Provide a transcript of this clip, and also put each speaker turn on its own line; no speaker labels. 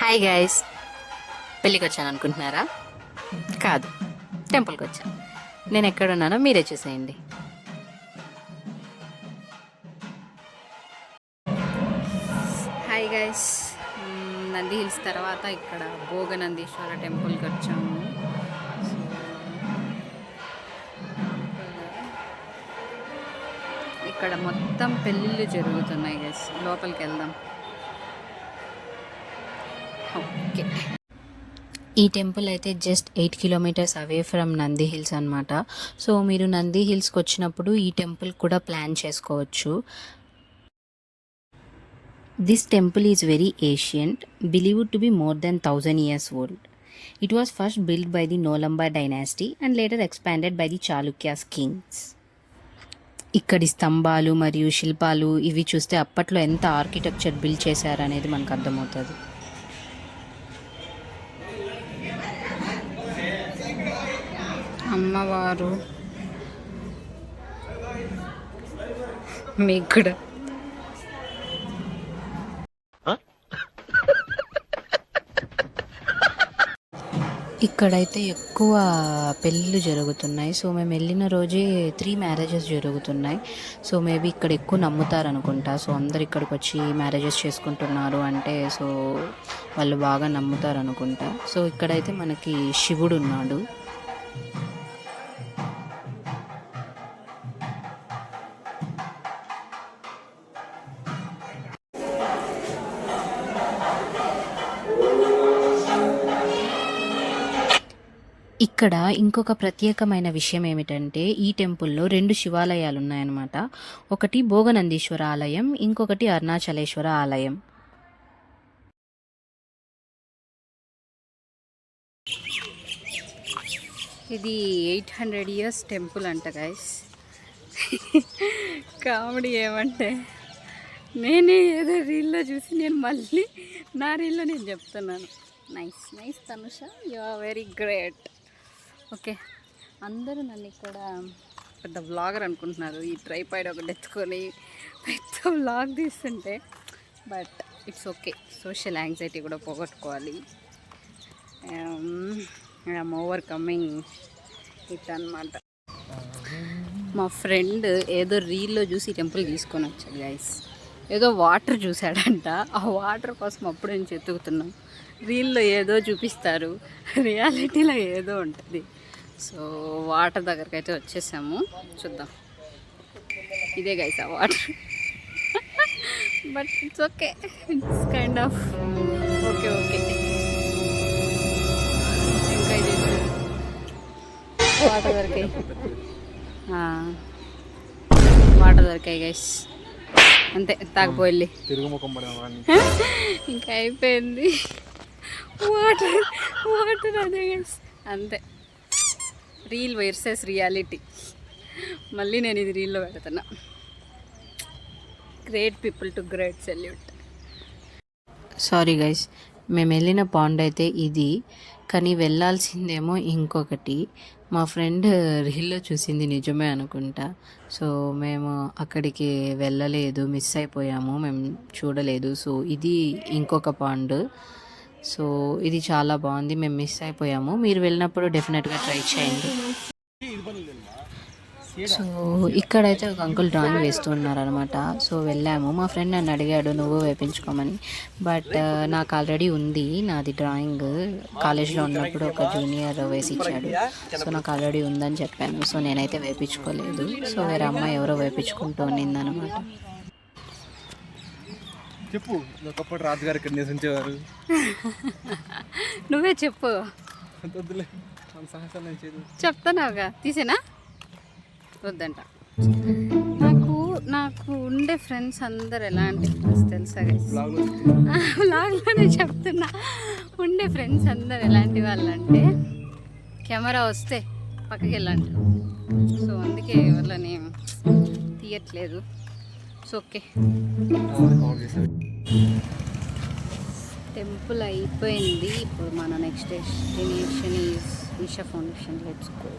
Hi guys, పెళ్ళికి వచ్చాను అనుకుంటున్నారా? కాదు, టెంపుల్కి వచ్చాను. నేను ఎక్కడున్నానో మీరే చూసేయండి. హాయ్ గైస్, నంది హిల్స్ తర్వాత ఇక్కడ భోగనందీశ్వర టెంపుల్కి వచ్చాము. ఇక్కడ మొత్తం పెళ్ళిళ్ళు జరుగుతున్నాయి గైస్. లోపలికి వెళ్దాం. ఓకే, ఈ టెంపుల్ అయితే just 8 kilometres away from Nandi hills అనమాట. సో మీరు నంది హిల్స్కి వచ్చినప్పుడు ఈ టెంపుల్ కూడా ప్లాన్ చేసుకోవచ్చు. This temple is very ancient, believed to be more than 1000 years old. It was first built by the Nolamba dynasty and later expanded by the Chalukyas kings. ఇక్కడి స్తంభాలు మరియు శిల్పాలు ఇవి చూస్తే అప్పట్లో ఎంత ఆర్కిటెక్చర్ బిల్డ్ చేశారనేది మనకు అర్థమవుతుంది. అమ్మవారు మీకు కూడా ఇక్కడైతే ఎక్కువ పెళ్ళిళ్ళు జరుగుతున్నాయి. సో మేము వెళ్ళిన రోజే 3 మ్యారేజెస్ జరుగుతున్నాయి. సో మేబీ ఇక్కడ ఎక్కువ నమ్ముతారు అనుకుంటా. సో అందరు ఇక్కడికి వచ్చి మ్యారేజెస్ చేసుకుంటున్నారు అంటే సో వాళ్ళు బాగా నమ్ముతారు అనుకుంటా. సో ఇక్కడైతే మనకి శివుడు ఉన్నాడు. ఇక్కడ ఇంకొక ప్రత్యేకమైన విషయం ఏమిటంటే ఈ టెంపుల్లో 2 శివాలయాలు ఉన్నాయన్నమాట. ఒకటి భోగనందీశ్వర ఆలయం, ఇంకొకటి అరుణాచలేశ్వర ఆలయం. ఇది 800 years టెంపుల్ అంట గైస్. కామెడీ ఏమంటే నేనే ఏదో రీల్లో చూసి నేను మళ్ళీ నా రీల్లో నేను చెప్తున్నాను. Nice nice Tanusha, you are very great. Okay, అందరూ నన్ను ఇక్కడ పెద్ద వ్లాగర్ అనుకుంటున్నారు. ఈ ట్రైపాడ్ ఒకటి ఎత్తుకొని పెద్ద వ్లాగ్ తీస్తుంటే, but it's okay. Social anxiety కూడా పోగొట్టుకోవాలి. ఐఎమ్ ఓవర్కమింగ్ ఇట్ అనమాట. మా ఫ్రెండ్ ఏదో రీల్లో చూసి టెంపుల్ తీసుకొని వచ్చాడు గైస్. ఏదో వాటర్ చూశాడంట. ఆ వాటర్ కోసం అప్పుడు నేను ఎత్తుకుతున్నాం. రీల్లో ఏదో చూపిస్తారు, రియాలిటీలో ఏదో ఉంటుంది. సో వాటర్ దగ్గరికి అయితే వచ్చేసాము, చూద్దాం. ఇదే గైస్ ఆ water. But it's okay, it's kind of okay okay. ఇంకా ఇది వాటర్ దొరికాయి, వాటర్ దొరికాయి గైస్. అంతే, తాగిపోయి ఇంకా అయిపోయింది. వాటర్ వాటర్ అదే గైస్, అంతే. Reel versus reality. మళ్ళీ నేను ఇది రీల్లో పెడుతున్నా. Great people to great salute. Sorry guys, మేము వెళ్ళిన పాండ్ అయితే ఇది, కానీ వెళ్ళాల్సిందేమో ఇంకొకటి. మా ఫ్రెండ్ రీల్లో చూసింది నిజమే అనుకుంటా. సో మేము అక్కడికి వెళ్ళలేదు, మిస్ అయిపోయాము, మేము చూడలేదు. సో ఇది ఇంకొక పాండ్. సో ఇది చాలా బాగుంది, మేము మిస్ అయిపోయాము. మీరు వెళ్ళినప్పుడు డెఫినెట్గా ట్రై చేయండి. సో ఇక్కడైతే ఒక అంకుల్ డ్రాయింగ్ వేస్తున్నారు అనమాట. సో వెళ్ళాము. మా ఫ్రెండ్ నన్ను అడిగాడు నువ్వు వేయించుకోమని, బట్ నాకు ఆల్రెడీ ఉంది నాది డ్రాయింగ్. కాలేజ్లో ఉన్నప్పుడు ఒక జూనియర్ వేసి ఇచ్చాడు. సో నాకు ఆల్రెడీ ఉందని చెప్పాను. సో నేనైతే వేయించుకోలేదు. సో వేరే అమ్మాయి ఎవరో వేయించుకుంటూ ఉన్నిందనమాట.
చెప్పు, ఒకప్పుడు రాజుగారు ఇక్కడ నివసించేవారు.
నువ్వే చెప్పు. చెప్తానావుగా, తీసేనా? వద్దంట. నాకు ఉండే ఫ్రెండ్స్ అందరు ఎలాంటి ఫ్రెండ్స్ తెలుసా గైస్? వ్లాగ్లోనే చెప్తున్నా. ఉండే ఫ్రెండ్స్ అందరు ఎలాంటి వాళ్ళు అంటే, కెమెరా వస్తే పక్కకి వెళ్ళండి. సో అందుకే వాళ్ళని తీయట్లేదు. సో ఓకే, టెంపుల్ అయిపోయింది. ఇప్పుడు మన next destination is Isha Foundation. Let's go.